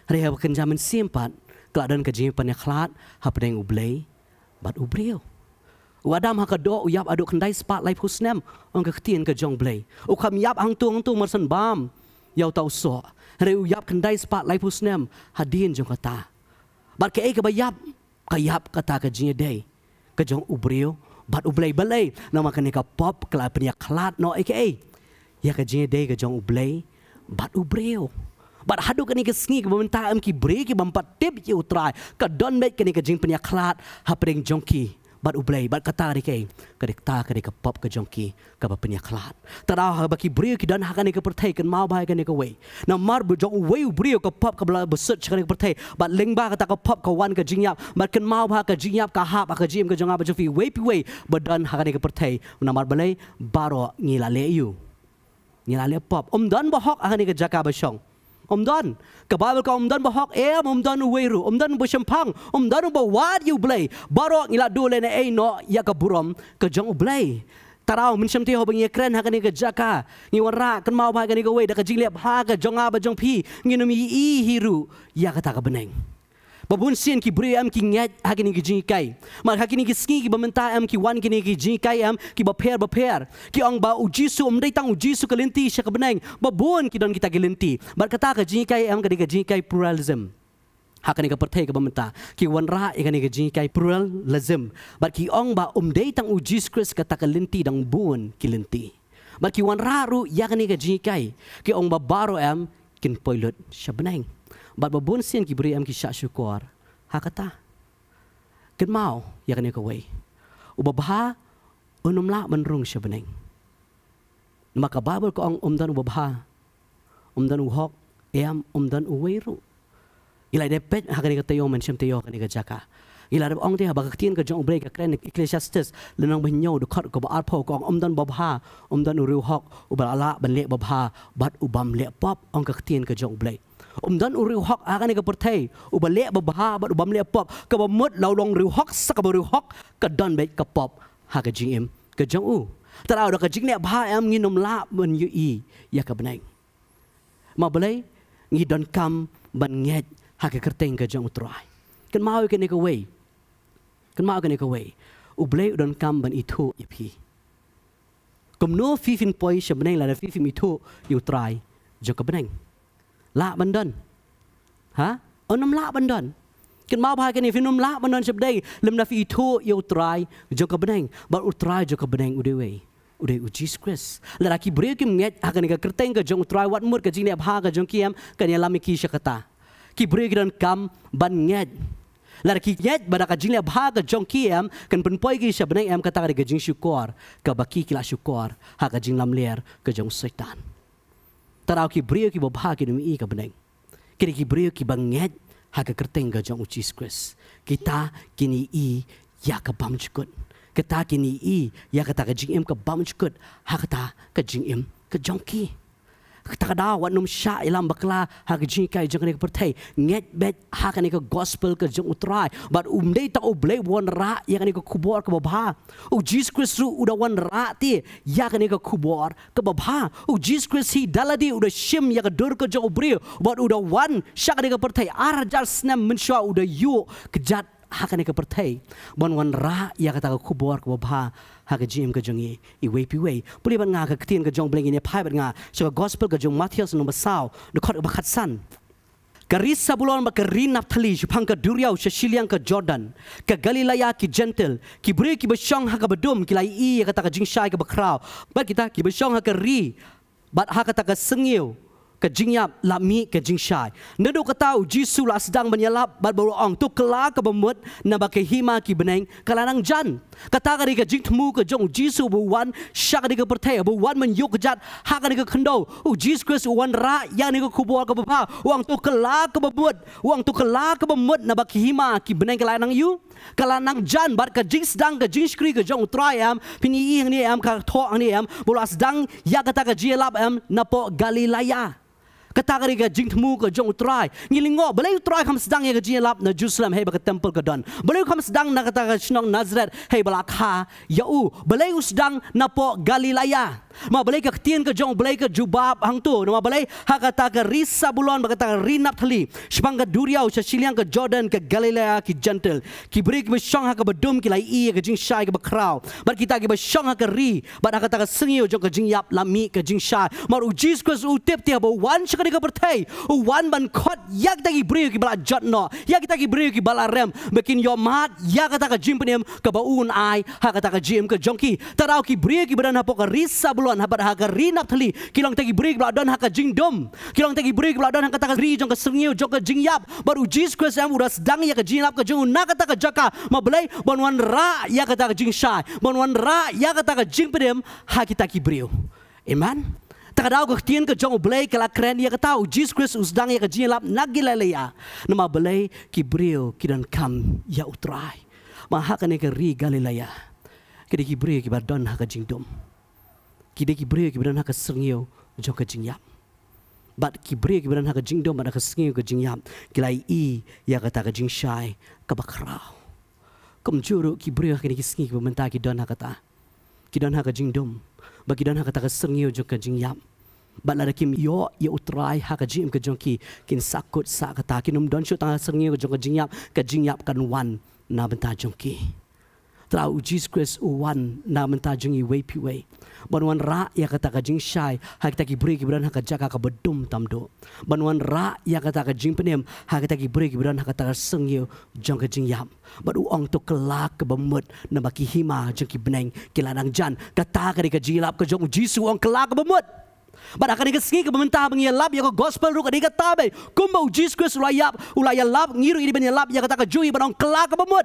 re haba ken jaman simpat keladan ka jing pan ya khlat ha pedeng ublay bat ubrio. Wadam hakado uyap aduk kendai spat lai pusnem ang ketien ke jong blay. Ukam yap hang tu marsan bam yau tau so. Re uyap kendai spat lai pusnem hadin jong kata. Bat ke ka bayap kayap kata ke jing day. Ke jong ubrio bat ublay balay nama kene ka pop kala penya klat no ya ke jing day ke jong ublay bat ubrio. Bat hadu kani ke sengi ke bementa am ki bre ki bampat tip ki utrai ka don met kani ke jing penyaklat hapring jongki bat ublay bat kata ke ta kani ke pop ke jongki ka ba penyaklat tara ba ki bre ki dan hakani ke pertai kan mau bai kani ke we na mar bu jong we bre ke pop ka bla besut kani ke pertai bat lengba kata ke pop ka wan ke jingyap bat kan mau ba ka jingyap ka hap ka jim ke jonga ba jofi we pi we badan hakani ke pertai na mar balai baro ngila le yu ngila le pop dan ba hok hakani ke jaka ba shong dan ke Bible ka dan bahak dan uweru dan bersempang dan bawad you blay barok ngila dole na no ya ka buram ke jang blay tarau min semti ho bangi kren ha kani ke jaka ngi wara kan mau ba kani ke we da ka jingle ba ka jonga ba jong pi ngi no mi i hiru ya ka ta ka beneng babun sien ki bre am ki ngat ha kini ki jing kai mar ha kini ki ski ki bamenta am ki wan kini ki jing kai am ki ba pher ki ong ba uji su dai tang uji su kalenti sha ka beneng babun ki don kita gelenti bar kata ka jing kai am ka jing kai pluralism ha kini ka perthai ka bamenta ki wan ra kini ka jing kai pluralism bar ki ong ba dai tang uji skris ka ta kalenti dang bun ki lenti bar ki wan ra ru ya kini ka jing kai ki ong ba baro am kin poilot sha beneng bat babun sien ki beri am ki syak syukur ha kata ken mau ya kan ka we ubabha unumla menrung syabeneng maka babel ko ang dan ubabha dan uhok am dan uweru ila depet ha kan ka tayo men syam tayo kan ka jaka ila ong te ha ba ktien ka jong break ka kren ecclesiastes lenang banyo de khat ko ba arpho ko ang dan babha dan uru hok ubala ban le babha bat ubam le pop ong ka ktien ka jong break dan uriu hok akan ke pertai ubale babha bat ubam le pop ke bamut laulong riu hok sak riu hok ke don bet ke pop ha ke jing em ke jong u tarau da ke jing ne bha am nginom la ben yu i ya ke benai ma balai ngi don kam ban nget ha ke kerteng ke jong utrai kan mau ke ne ke we kan mau ke ne ke we ubale don kam ban itu ipi komno fifin poi shabneng la fifin itu yu trai jo ke benai la bandan ha onam la bandan ken mau ba ken finum la bandan sebdai lem na fi thu yo trai jo ka beneng ba utrai jo ka beneng udewe ude Jesus Christ la ki bre kim nget akan ka kerteng ka jong trai wat mur ka jing ne bha ka jong kiam kan ya lami ki shakata ki bre dan kam ban nget la ki nget ba ka jing ne bha ka jong kiam kan pen poi ki shabneng am kata ka jing syukur ka baki kila syukur ha ka jing lam ler ka jong setan tarau ki brio ki babha ki numi ka beneng kiri ki brio ki banget ha ka kerteng ga jong Jesus Christ kita kini i ya ka bam chukut kita kini i ya kata ka jing em ka bam chukut ha kata ka jing em ka jong ki kata ka da wat num sha ilam bakla ha ka jing kai jong ne ka pertai nget bet ha ka ne ka gospel ka jong utrai but dei ta oble won ra ya ka ne ka kubor ka babha Jesus Christ ru uda wan ra ti ya ka ne ka kubor ka babha Jesus Christ hi daladi uda shim ya ka dur ka jong brio but uda wan sha ka ne ka pertai ar jar snam men sha uda yu kejat ha ka ne ka pertai bon wan ra ya ka ta ka kubor ka babha ha ka jim ka jongi I we pi we puli ban nga ka ktien ka jong bleng ne phai ban nga so gospel ka jong Matthew no basau no khot ba khat san Karis Sabulon ba karin Naphtali shupang ka Duriau shashiliang ka Jordan ka Galilea ki gentle ki bre ki bashong ha ka badum ki lai I ka ta ka jingshai ka bakraw ba kita ki bashong ha ka ri bat ha ka ta ka sengiu ka jingyap lami ka jingshai nado ka tau jisu la sedang menyalap bat baru ong tu kela ka bemut na ba hima ki beneng kalanang jan kata ka ri ka jingtmu ka jong jisu bu wan syak ka pertai bu wan men yuk jat ha ka ka khndo Jesus Christ wan ra yang ni ka kubor ka bapa wang tu kela ka bemut wang tu kela ka bemut na ba hima ki beneng kalanang yu kalanang jan bat ka jing sedang ka jing skri ka jong triam pini ing ni am ka tho ang ni am bolas sedang ya kata ka jielap am na po Galilea kata kari ka jing temu ka jong utrai ngilingo balai utrai kam sedang ya ka jing lap na Jerusalem hey ba ka temple ka don balai kam sedang na kata ka shnong Nazareth hey balakha yau balai sedang na po Galilea ma balai ka tien ka jong balai ka jubab hang tu ma balai ha kata ka Risa Bulon ba kata ka Naphtali shpang ka Duriau shashiliang ka Jordan ka Galilea ki gentle ki break ba shong ha ka badum ki lai I ka jing shai ka ba kraw bar kita ki ba shong ha ka ri ba kata ka sengio jong ka jing yap lami ka jing shai mar u Jesus Christ u tip ti ba wan ka ka pertai wan ban khot yak ta ki break ki bala jotno yak ta ki break ki bala rem bekin yo mat yak kata ka jim penem ka ba un ai ha kata ka jim ka jongki tarau ki break ki badan ha po ka Risa keluan habat haka rinap thali kilang tagi beri keladon haka jingdom kilang tagi beri keladon haka taka ri jong ka sengeu jong ka jingyap baru Jesus Christ am udah sedang ya ka jinglap ka jong na kata ka jaka mabelai bonwan ra ya kata ka jing syai bonwan ra ya kata ka jing pedem ha kita ki beriu amen takadaw ka tien ka jong belai kala kren ya kata Jesus Christ usdang ya ka jinglap nagilaleya nama belai ki beriu kidan kam ya utrai maha ka ne ka ri galilaya kidi ki beriu ki badon haka jingdom kidi ki beriu ki badon haka sengeu jong ka jingyap bat kibre ki beran ha ka jingdom ada ka sengeu ka jingyap kilai I ya kata ka jing syai ka bakrau kom juru kibre ka ni ki menta ki don ha kata ki don ha ka jingdom ba ki don ha kata ka sengeu jo ka jingyap bat la kim yo ya utrai ha ka jim ka jong ki kin sakut sa kata kinum don shu ta sengeu ka jong ka jingyap kan wan na benta jong ki trau Jesus Christ wan na menta jong I way pi way Banuan ra ya kata ka jing syai ha kita ki beri ki beran ha ka jaka ka bedum tamdo banuan ra ya kata ka jing penem ha kita ki beri ki beran ha kata ka sengeu jong ka jing yam badu ong to kelak ke bemut na baki hima jong ki beneng ki ladang jan kata ka ka jilap ka jong jisu ong kelak ke bemut bad akan ka sengi ka bementa bangi lab ya ka gospel ru ka ka tabe kumba Jesus Christ ulaya lab ngiru ini ben lab ya kata ka jui badong kelak ke bemut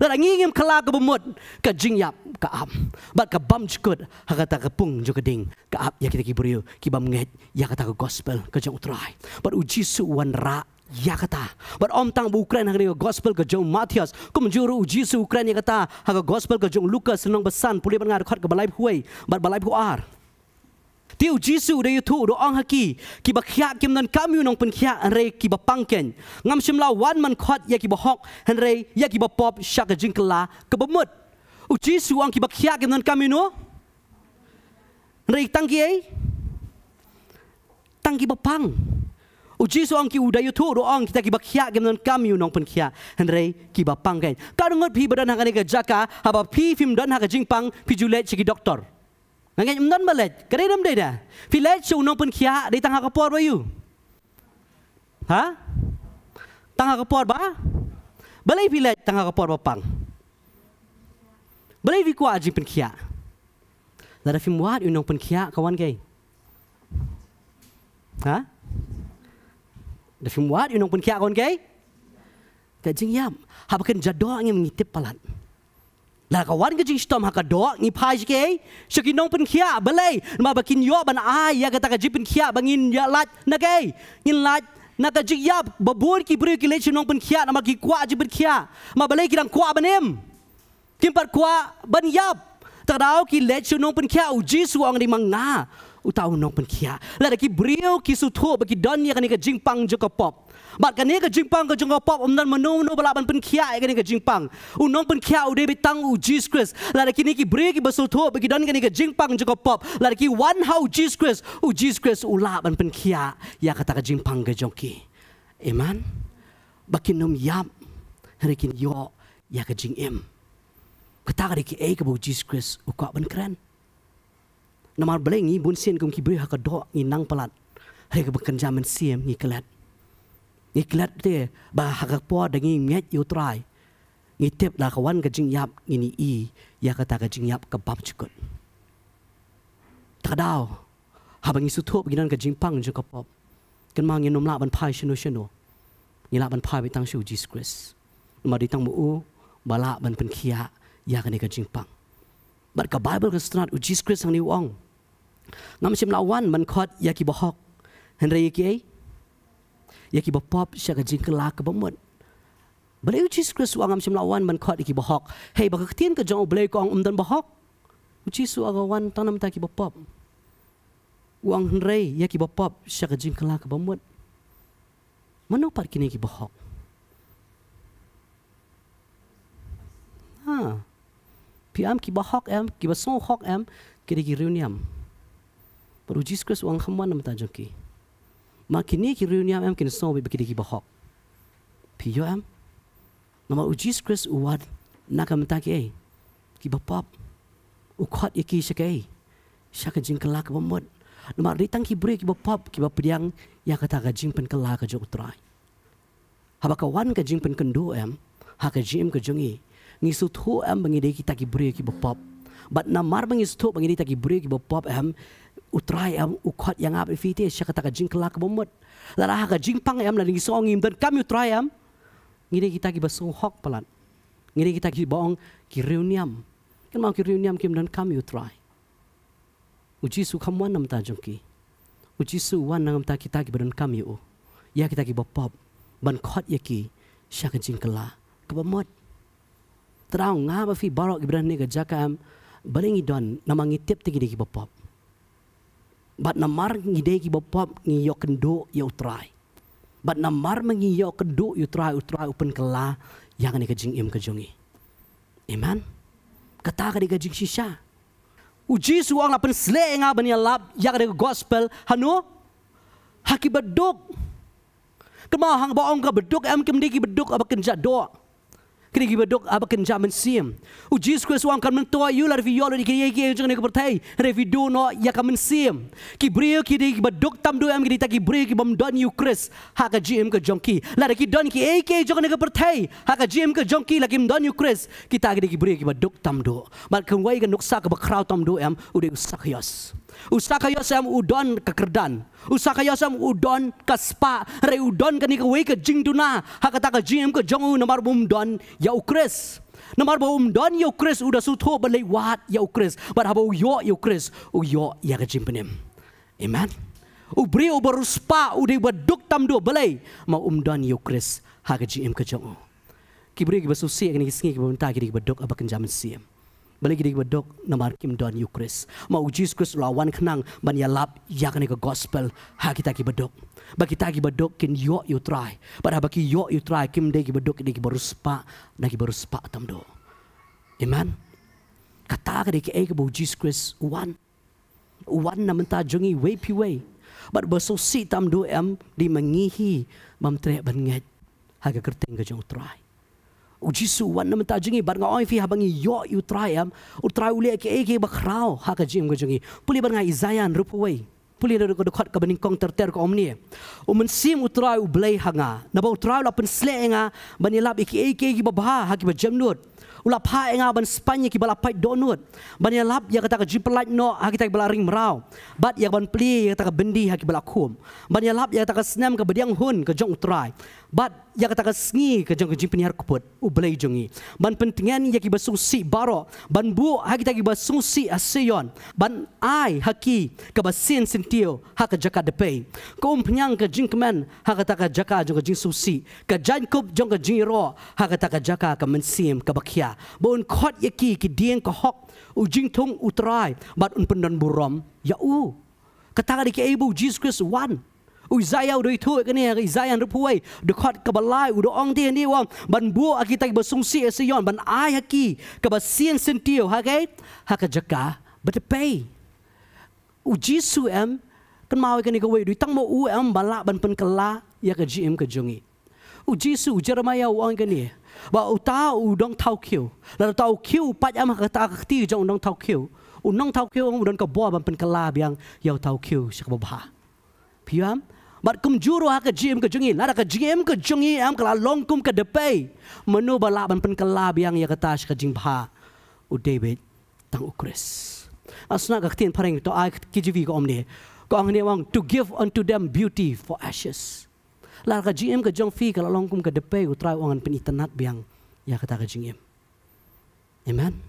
Lada ngingim kelak ke bemut ke jingyap ke am bat ke bam cukut ha kata ke pung jo keding ke ap ya kita ki beriu ki bam nget ya kata ke gospel ke jong utrai bat uji su wan ra ya kata bat om tang bu Ukraine ha ke gospel ke jong Matius kum juru uji su Ukraine ya kata ha ke gospel ke jong Lukas senong besan puli ban ngar khot ke balai huai bat balai huar Tiu Jisu da yutu do ong haki ki bakhya kim nan kamyu nong penkhya re ki bapangken ngam shimla wan man khot ya ki bahok henre ya ki bapop shak jingkla ke bemut u Jisu ong ki bakhya kim nan kamyu no re tangki ai tangki bapang u Jisu ong ki uda yutu do ong kita ki bakhya kim nan kamyu nong penkhya henre ki bapangken ka ngot pi badan hakane ka jaka haba pi fim dan haka jingpang pi julet chi doktor Nangay mnon balet, kare nam day na. Filet siya unang punkiya, day tangha kapor ba yu? Ha? Tangha kapor ba? Balay filet tangha kapor ba pang? Balay vikwa aji punkiya. Lada fimwat unang punkiya kawan kay. Ha? Lada fimwat unang punkiya kawan kay? Kajing yam, habakan jado ang mengitip palat. La kawan ke jing stom haka do ni pai ke shaki nong pen khia balai ma bakin yo ban ai ya kata ka jipin khia bangin ya lat na ke in lat na ka jig yap babur ki bri ki le nong pen khia na ma ki kwa jipin khia ma balai ki dang kwa banem kim par kwa ban yap tadau ki le nong pen khia u jisu ang di manga utau nong pen khia la ki brio ki su tho ba ki don ya kan ka jing pang jo ka pop Bat kan ka jingpang ka jong pop umdan mano balaban pen khia ka jingpang unong pen khia u de bitang u Jesus Christ la kini ki bre ki basul tho bagi don ka jingpang jong pop la ki one how Jesus Christ ulaban pen khia ya kata ka jingpang ka jong ki amen bakin nom yap harikin yo ya ka jing em kata ka ki ka bu Jesus Christ u ka ban kran namar blengi bun sen kum ki bre ha ka do ni nang palat hari ka bekan jaman siem ni kelat Iklat te bah hak po dangi nget yu try ngitip la kawan ka jing yap ini I ya kata ka jing yap ka bab cukut takadaw habang isu thop ginan ka jing pang ju ka pop kan mang yin nom la ban pai shino ni la ban pai bitang shu Jesus Christ ma ditang mu bala ban pen khia ya ka ni ka jing pang bat ka Bible ka strat u Jesus Christ ang ni wong ngam sim lawan man khot ya ki bahok henre ki ai ya ki bapop siya ka jingkla ka bamut balay Jesus Christ wangam sim lawan man khot ki bahok hey bakaktin ka jong balay ko ang umdan bahok Jesus agawan tanam ta ki bapop wang henrei ya ki bapop siya ka jingkla ka bamut mano pat kini ki bahok ha piam ki bahok em ki basong hok em kiri ki reuniam pero Jesus Christ wang hamwan nam ta jong ki Makini ki reuniam em kin so be ki bahok. Piyo em. Nama Jesus Christ uwad nakamta ki ki bapap. Ukhat ki shakai. Shaka jing kelak bamot. Nama ritang ki bre ki bapap ki bapdiang ya kata ka jing pen kelak ka jok trai. Haba kawan ka jing pen kendo em ha ka jim ka jongi. Ngisu thu em bangide kita ki bre ki bapap. Bat namar bangis tu bangini taki beri ki bopop utrai ukot yang apa fiti siya kata ka jing kelak bomot. Lara ka jing pang la ngi songim dan kami utrai ngini kita ki basuhok pelan. Ngini kita ki boong ki reuniam. Kan mau ki reuniam kim dan kami utrai. Uji su kamuan nam ta jongki. Uji su wan nam ta kita ki badan kami ya kita ki bopop ban khot ya ki siya ka jing kelak ka bomot. Terang ngapa fi barok ki badan ni ka jakam balingi don namangi tip tigi ki bopop. Bat namar ngide ki bopop ngiyok kendo ya utrai. Bat namar mengiyok kendo utrai upen kela yang ni ka jing im ka jongi. Amen. Kata ka di ka jing shisha. Uji suang lapen sle nga bani lap yang ada gospel hanu haki beduk. Kemau hang baong ka beduk kemdi ki beduk apa kenja do. Kini ki beduk apa kenja mensim. Uji suang kan mentua you la revi yo di ki ki jong ni ka pertai. Revi do no ya ka mensim. Ki brio ki di beduk tam do ki ta ki brio ki bam don you Chris ha ka gm ka jongki. La ki don ki ki jong ni ka pertai. Ha ka gm ka jongki la kim don you Chris. Kita ki brio ki beduk tam do. Mat kan wai ka nuksa ka bakraw tam do ude usakhyas. Usakhyas udon ka kerdan. Usakhyas udon ka spa re udon ka ni ka wai ka jing duna. Ha ka ta ka gm ka jongu namar bum don ya Chris. Namar bum don ya Chris udah sutho balai wat ya Chris. Bar habo yo ya Chris yo ya ka jim penem. Amen. Ubri baru spa ude beduk tam do balai mau don ya Chris ha ka gm ka jongu. Kibri ki basusi ni singi ki bonta ki beduk apa kenjaman siam. Balik di bedok namar kim don you Chris. Mau Jesus Chris lawan kenang ban ya lap yak ni ke gospel ha kita ki bedok. Ba kita ki bedok kin yo you try. Pada ba ki yo you try kim de ki bedok ki baru spa na ki baru spa tam do. Amen. Kata ka de ki ke Jesus Chris wan na menta jongi way pi way. But baso si tam do di mengihi mam tre ban nget ha ka kerteng ka jong try. Uji suwan na menta jengi bar nga oi fi habangi yo you try utrai uli ke bakrao ha ka jim go jengi puli bar nga Isaiah rupuway puli do ko dokhat ka baning kong terter ko omni sim utrai ublay hanga na ba utrai la pen sle nga banilab ke babha ha ki ba jamnut ulap ha nga ban Spanya ki bala pai donut banilab ya kata ka jipelaj no ha kita bala ring merau bat ya ban pli ya kata ka bendi ha ki bala kum banilab ya kata ka snam ka bediang hun ka jong utrai bat ya kata ka sngi ka jong jim penihar kuput ublay jongi ban pentingan ya ki basusi baro ban bu ha kita ki basusi aseyon ban ai haki ka basin sentio ha ka jaka depe ko penyang ka jing kemen ha kata ka jaka jong jing susi ka jankub jong ka jing ro ha kata ka jaka ka mensim ka bakya bon khot ya ki dieng ka hok u jing thung utrai bat un pendan burom ya kata ka di ke ibu Jesus Christ one Isaiah udah itu kan ya Isaiah rupuai dekat kebalai udah ong dia ni wang ban bu kita bersungsi esion ban ai haki kebasin sentio hakai haka jaka betepay uji su kan mau kan ni kawai du tang mo bala ban pen kala ya ka gm ka jongi uji su Jeremiah wang kan ni ba uta udong tau kiu la tau kiu pat kata ti jong udong tau kiu unong tau kiu udon ka bo ban pen kala biang yau tau kiu sak babha piam Bat kum juru ha ka GM ka jungi lara ka GM ka jungi kala long kum ka depay menu bala ban pen kala biang ya kata ka jing bha u David tang Chris asna ka tin pareng to ai KJV ko omni ko ang ni wang to give unto them beauty for ashes lara ka GM ka jong fi kala long kum ka depay u try wangan pen itanat biang ya kata ka jing amen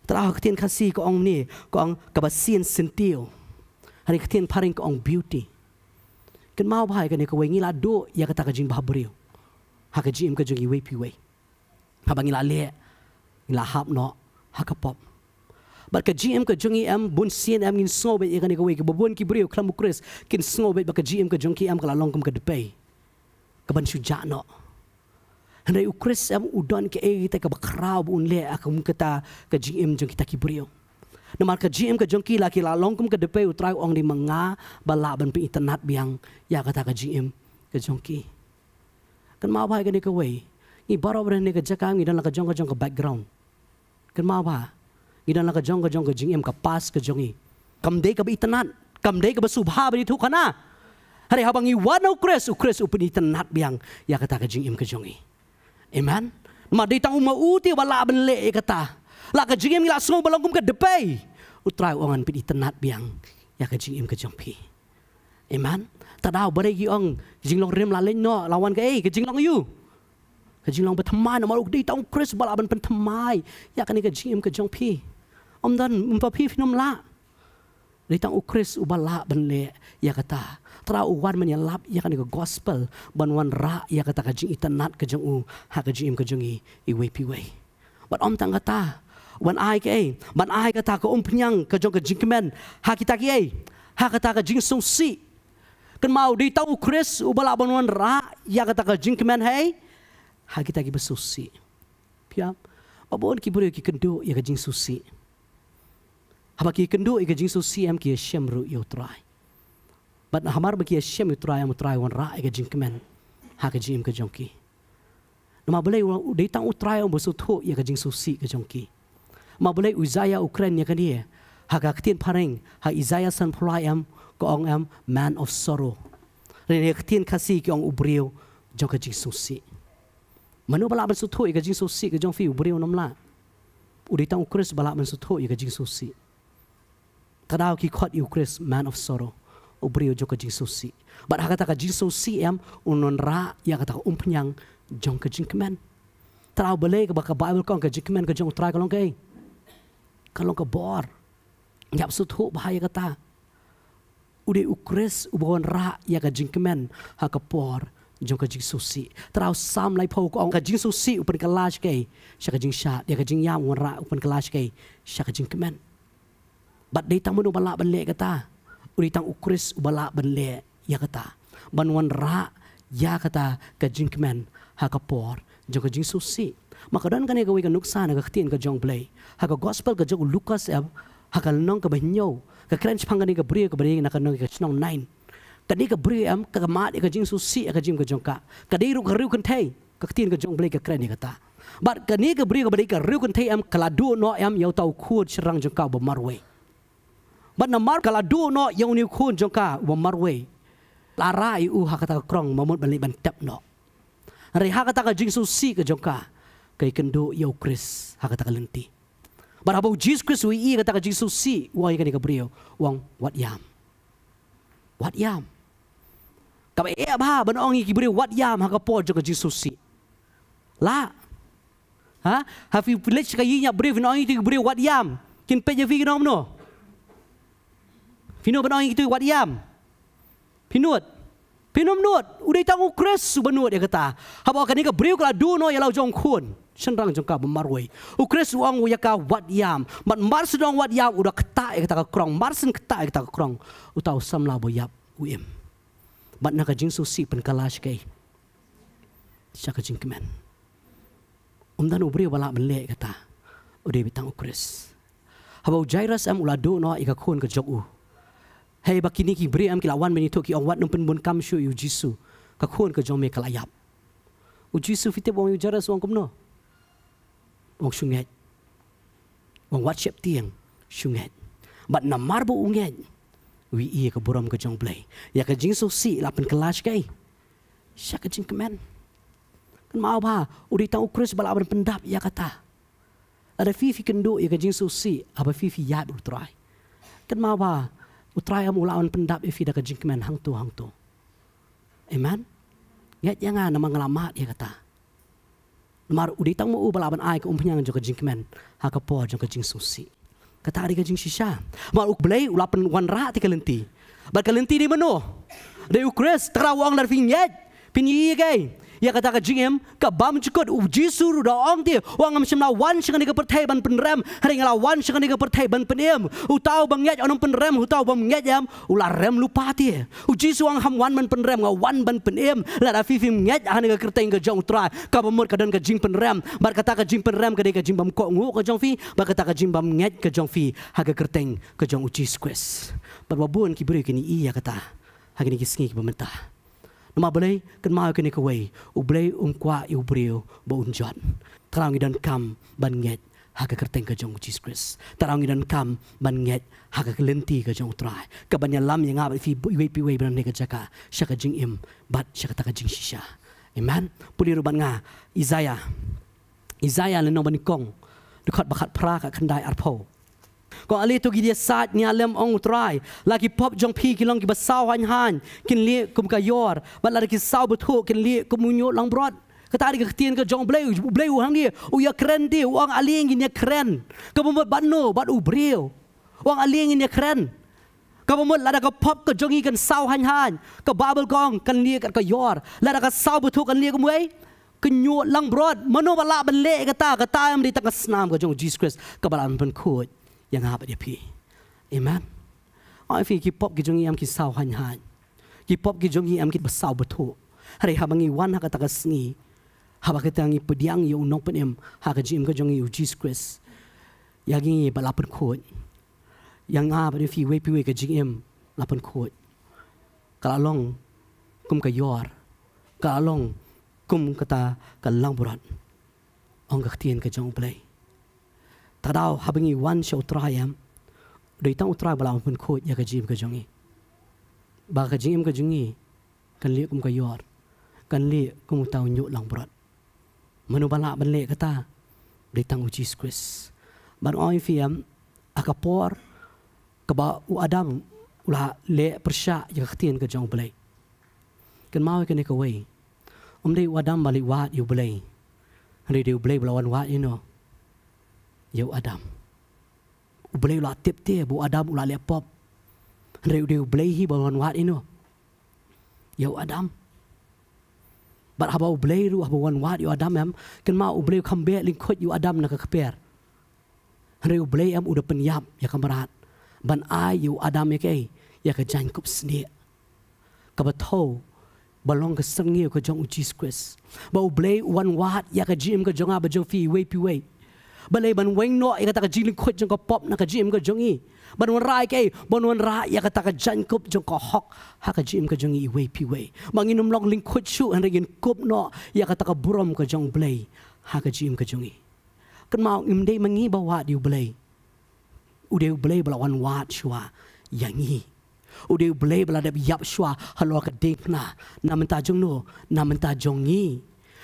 tra ka tin kasi ko omni ko ang kabasin sentio hari ka tin pareng ko ang beauty kan mau bahai kan ko wengi la do ya kata ka jing bahabriu ha ka jim ka jungi we pi we ha bangi la le la hap no ha ka pop bat ka gm ka jungi bun sien ngin sobe ya kan ko we ka bobon ki briu klam Chris kin sobe ba ka gm ka jungi kala long kum ka depay ka ban suja no handai Chris udon ke kita ka bakrau bun le akum kata ka gm jungi ta ki briu Namar ka GM ka jongki laki la longkum ka depe utrai ong di menga bala ban pi internet biang ya kata ka GM ka jongki kan ma ba ka ni ka we ni baro bren ni ka jaka ngi dan la ka jong ka background kan ma ba ngi dan la ka jong ka GM ka pas ka jongi kam de ka bi internet kam de ka ba subha ba itu kana hari habang i wano Chris upin internet biang ya kata ka GM ka jongi amen ma de tang umauti bala ban le kata la ka jing em la song balong kum ka depai utrai ongan pi tenat biang ya ka jing em ka jong pi amen ta dau bare gi ong jing long rem la len no lawan ka ka jing long you ka jing long ba thamai no ma uk di tong Chris bala ban pen thamai ya ka ni ka jing em ka jong pi om dan pa pi finom la di tang Chris ubala ban le ya kata tra uwan man lap ya kan个 gospel ban wan ra ya kata ka jing itanat ka jong u ha ka jing ka jong i we pi we but om tang kata wan ai ke ban ai kata ka pnyang ka jong ka jing kemen ha kita ki ha kata ka jing song si kan mau di tang Chris ubala ban wan ra ya kata ka jing kemen hey ha kita ki besusi piam babon ki bure ki kendo ya ka jing susi haba ki kendo i ka jing susi am ki shem ru yo try but hamar bagi Hashem utrai wan ra ke jing kemen ha ke jing ke jongki nama boleh dei tang utrai on bosu tho ya ke jing susi ke jongki ma boleh Uzaya Ukraine ya kan dia ha ka ktien pareng ha Isaiah san phlai am ko ong am man of sorrow re ktien khasi ki ong ubriu jong ke jing susi manu bala bosu tho ya ke jing susi ke jong fi ubriu namla udei tang Ukris bala bosu tho ya ke jing susi kadau ki khot Ukris man of sorrow ubrio jo ka jing susi but ha kata ka jing susi am unon ra ya kata pnyang jong ka jing kemen trau bele ka ba Bible kong ka jing kemen ka jong try ka long ka bor ngap su thu bahaya kata ude Ukris ubon ra ya ka jing kemen ha ka por jong ka jing susi trau sam lai pho ko ka jing susi upan ka lash ke sha ka jing sha ya ka jing yam wan ra upan ka lash ke sha ka jing kemen but dei tamu bala ban le kata uri tang Ukris ubala ban le ya kata ban wan ra ya kata ka jing kemen ha ka por jong ka jing susi maka dan kan ga wi ka nuksa na ka ktien ka jong blai ha ka gospel ka jong Lucas ha ka nong ka banyo ka kren chpang ka ni ka bri ka bri na ka nong ka chnong 9 ka ni ka bri am ka mat ka jing susi ka jing ka jong ka dei ru ka riu kan thai ka ktien ka jong blai ka kren ni kata but ka ni ka bri ka bri ka riu kan thai am kala du no am yau tau khut shrang jong ka ba marwe but namar kala du no yang ni khun jong ka wa marwe la rai u ha kata krong mamut bali ban tap no re ha kata ka jing susi ka jong ka kai kendo yo Chris ha kata ka lenti but about Jesus Christ we i kata ka jing susi wa ka ni ka brio wang wat yam ka ba e ba ban ong ki brio wat yam ha ka po jong ka jing susi la ha have you village ka yinya brio no ong ki brio wat yam kin pe je vi nom no Pino banong itu wat yam. Pinom nuot. Udah tanggung Chris subanuot ya kata. Haba kan ni ka brio kala du no ya lau jong khun. Senrang jong ka bemarwei. Chris uang ya ka wat yam. Mat mar sedong wat yam udah keta ya kata ka krong. Marsen keta ya kata ka krong. Utau sam la bo yap uim. Mat na ka jing susi pen kalash kai. Sya ka jing kemen. Dan ubrio bala menle kata. Udah bitang Chris. Haba Jairus am ulado no ika khun ka jog u. Hey bakini ki bri am kilawan menito ki ong wat numpen bon kam shu yu jisu ka khon ka jong me kalayap u jisu fite bong yu jaras wong komno wong shunget wong wat shep tiang shunget but na marbo unget wi i ka boram ka jong blai ya ka jing so si lapen kelas kai sya ka jing kemen kan mau ba uri tau Chris balaban pendap ya kata ada fifi kendo ya ka jing so si aba fifi ya utrai kan mau ba utrai am ulawan pendap ifi da ka jing kemen hang tu amen ngat yang na mangalamat ya kata mar udi tang mo balaban ai ka pnyang jo ka jing kemen ha ka po jo ka jing susi kata ari ka jing shisha mar uk blai ulapan wan ra ti kalenti ba kalenti ni mano de Ukris trawang dar finget pinyi gai ya kata ka jingem ka bam chukot u jisu ru da ong ti wang am shimna wan shang ni ka perthai ban penrem hari ngala wan shang ni ka perthai ban penem u tau bang yat onong penrem u tau bam nget yam u la rem lupa ti u jisu wang ham wan ban penrem nga wan ban penem la da fi fim nget han ka kerteng ka jong tra ka bamut ka dan ka jing penrem bar kata ka jing penrem ka de ka jing bam ko ngu ka jong fi bar kata ka jing bam nget ka jong fi ha ka kerteng ka jong u jis quest bar babun ki beri kini iya kata ha kini kisngi ki bamenta nama boleh kan mau kini kawai ublay kwa ubrio ba unjat tarang idan kam ban nget ha ka kerteng ka jong Jesus Christ tarang idan kam ban nget ha ka lenti ka jong trai ka banya lam yang ab fi pi ban ne ka jaka syaka jing im bat syaka ta ka jing shisha amen puli ruban nga Isaiah le no ban kong dekat bakat pra kat kendai arpo ko ali tu gidia sat nya lem ong trai lagi pop jong pi kilong ki basau han kin li kum ka yor bat la ki sau betu kin li kum munyo lang brot kata di ketien ke jong bleu hang dia ya keren dia wang ali ngin ya keren ka bomot banno bat u breu wang ali ngin ya keren ka bomot la da ka pop ke jongi kan sau han ka babel gong kan li ka yor la da ka sau betu kan li kum wei kenyo lang brot mano bala ban le kata am di tak snam ka jong Jesus Christ ka balan ban khut yang apa dia pi amen ai fi ki pop ki jongi am ki sau han ki pop ki jongi am ki basau betu hari habangi wan ha kata ka sngi haba kita ngi pediang yo nong penem ha ka jim ka jongi Jesus Christ yagi balapan khut yang apa dia fi we pi we ka jim lapan khut kala long kum ka yor kala long kum kata kalang berat ong ketien ke jong play tadau habangi wan show trayam doi tang utrai bala pun khot ya ka jim ka jongi ba ka jim ka jongi kan li kum ka yor kan li kum tau nyu lang berat manu bala ban le kata doi tang Jesus Christ ban oi fiam akapor ka ba u adam ula le persya ya ketien ke jong play kan mau ke ne ka wei dei wadam balik wat you belai. Hari dia belai belawan wat you know. You Adam. Belai ulah tip bu Adam ulah lepop. Hari dia belai hi belawan wat you know. You Adam. But haba belai ru haba wan wat you Adam am kan mau belai kambek lingkut you Adam nak keper. Hari belai am udah penyap ya kamarat. Ban ai you Adam ya kai ya ke jangkup sendiri. Kabatau balong ke sengi ke jong Jesus Christ bau blay wan wat ya ka jim ke jong aba jong fi we pi we balai ban weng no ya ka jing khot jong ka pop na ka jim ke jong i ban wan rai ke ban wan ra ya ka jan kup jong ka hok ha ka jim ke jong i we pi we manginum long ling khot chu an regin kup no ya ka burom ke jong blay ha ka jim ke jong i kan mau im dei mangi ba wat you blay u dei blay bala wan wat shwa yangi udah boleh belada biap shua halwa ke depna namenta jong no namenta jongi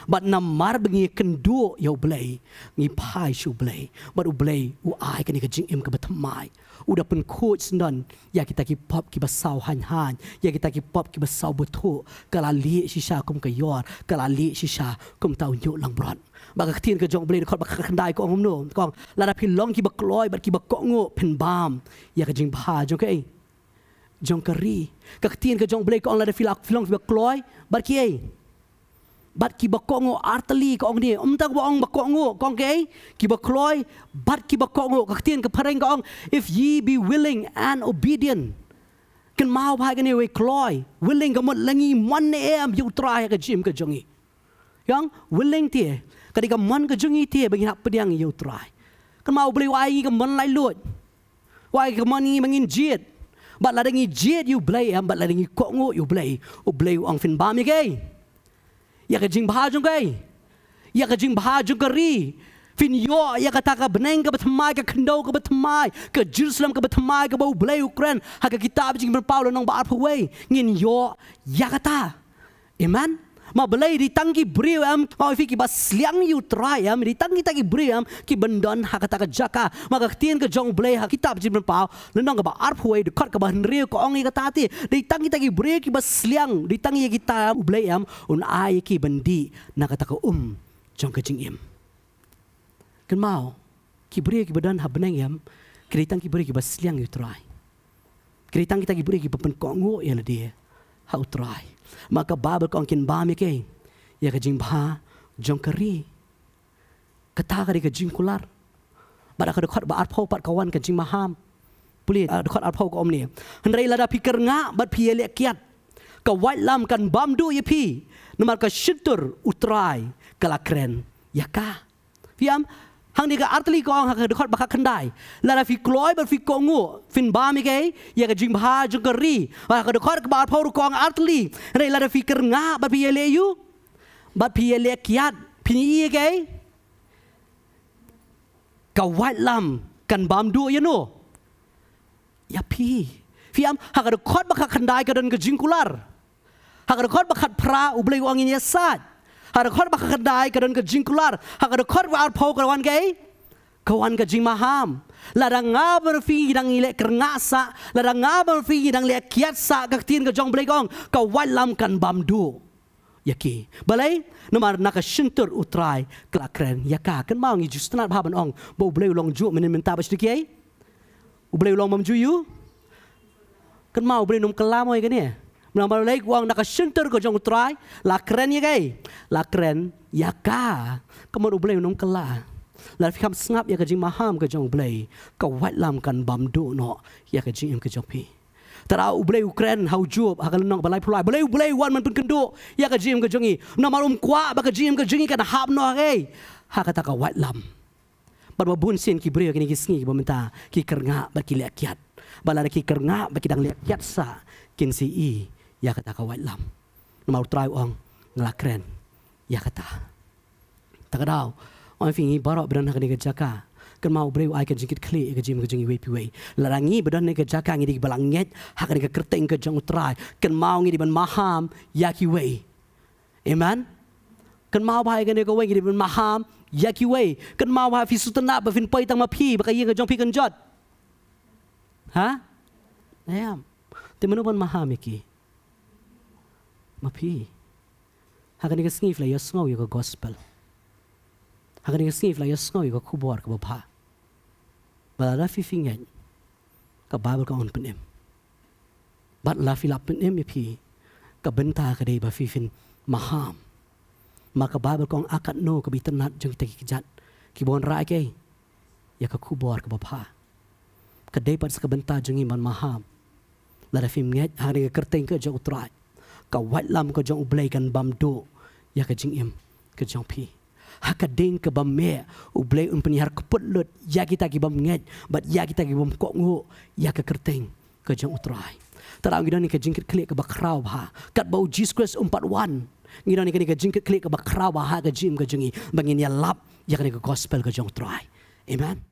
bat namar bengi kendu yo boleh ngi pai shu boleh bat u boleh u ai kan ke jing im ke batmai udah pen coach non ya kita ki pop ki basau han ya kita ki pop ki basau betu kala li shisha kum ke yor kala li shisha kum tau nyu lang bron baga tin ke jong boleh khot bak khandai ko om no kong lada pilong ki bakloi bat ki bakko pen bam ya ke jing bha jong ke jong kari kaktian ke jong blay ko ang lada filong fi kloy bat ki bat ki bakko artali ko ong ni tak ba ong bakko kong ke ki bakloy bat ki bakko kaktian ke pareng ko ong if ye be willing and obedient kan mau ba kan we kloy willing ka mo langi man em yu try ka jim ka jongi yang willing tie kadika man ka jongi tie bagi hak pediang yu try kan mau blay wai ka man lai lut wai ka man ni mangin jit bat la dengi jet you blay am bat la dengi kongo you blay o blay ang fin bam ye ya ka jing bha jong kai ya ka jing bha jong kari fin yo ya ka ta ka beneng ka batmai ka khndo ka batmai ka Jerusalem ka batmai ka bau blay Ukraine ha ka kitab jing Paulo nong ba arpwe ngin yo ya ka ta amen ma belai di tangki beriu am mau fi ki bas liang you try am di tangki tagi beriu am ki bendon ha kata ka jaka maka tien ke jong belai ha kitab jibren pau lenong ka ba arpwe de kot ka ba nriu ko ong ka tati di tangki tagi beriu ki bas liang di tangki kita belai am un ai ki bendi na kata ka jong ka jing im kan mau ki beriu ki badan ha beneng am ki tangki beriu ki bas liang you try ki tangki tagi beriu ki pen ko ngo ya le dia ha try maka babel ko angkin bami ke ya ka jing bha jong kari kata ka ka jing kular bada ka dekat ba arpau pat kawan ka jing maham puli dekat arpau ko om ni hendrai lada pikir nga bat pi le kiat ka white lam kan bamdu ye pi nomar ka shitur utrai kala kren ya ka fiam hang ni ka artli ko ang ka dekat ba ka khandai lada fi kloy bat fi kongu fin bami ke ya ka jing bha jong kari ba ka dekat ba arpau ko ang artli hendrai lada fikir nga bat pi le yu bat pi le kiat pi ke ka white lam kan bamdu ye no ya pi fiam ha ka dekat ba ka khandai ka dan ka jing kular ha ka dekat ba khat pra u blei wang ya sat ha dekat ba ka khandai ka dan ka jing kular ha ka dekat ba arpau ka wan ke kawan ka jing maham ladang ngaber fi dang ile kerngasa ladang ngaber fi dang le kiat sa ka tin ka jong blekong ka walam kan bamdu yaki balai nomar naka shintur utrai klakren yaka kan mau ngi justna baban ong bo bleu long ju men menta ba sedikit u bleu long mamju yu kan mau bleu nom kelamoy kan ya nomar lek wang naka shintur ka jong utrai lakren yakai lakren yaka kamar u bleu nom kela la fikam snap ya ka jing maham ka jong blei ka walam kan bamdu no ya ka jing ka jong pi tara u blei ukren hau job akal nong balai pulai blei wan man pun kendo ya ka jing ka jongi na marum kwa ba ka jing ka jingi kan hab no ge ha ka ta ka walam bar bun sen ki bre ki sngi ki bomenta ki kernga ba ki lekiat bala ki kernga ba ki dang lekiat sa kin si I ya ka ta ka walam na mau try ong nglakren ya ka ta ta ka daw orang fingi barak beran hak ni kerjaka, kan mau beri ai kerjikit klik kerjim kerjingi wepi. Larangi beran ni kerjaka ngi di balangnyet hak ni kerteng kerjang utrai, kan mau ngi di ban maham yaki way. Amen. Kan mau bahai kan ni kau ngi di ban maham yaki way. Kan mau bahai fisutana bafin pai tang mapi bakai kerjang pi kerjat. Ha? Ayam. Temenu ban maham yaki. Mapi. Hak ni kesngif lah ya sengau ya gospel. Hakan ni sif la ya sngau ka kubor ka bapa bala fi fingan ka babel ka on penem bat la fi lap penem pi ka benta ka dei ba fi fin maham maka babel ka akat no ka bitanat jeng te kijat ki bon ra ke ya ka kubor ka bapa ka dei pat ka benta jeng iman maham la fi nget hari ka kerteng ka jong utrai ka watlam ka jong ublai kan bamdo ya ka jing im ka jong pi hakading ke bamme ublay un penihar keputlut ya kita ki bam nget bat ya kita ki bam kok ngo ya ke kerteng ke jang utrai tarang gidan ni ke jingkit klik ke bakrau ha kat bau Jesus 41 gidan ni ke jingkit klik ke bakrau ha ke jim ke jengi bangin ya lap ya ke gospel ke jang utrai amen.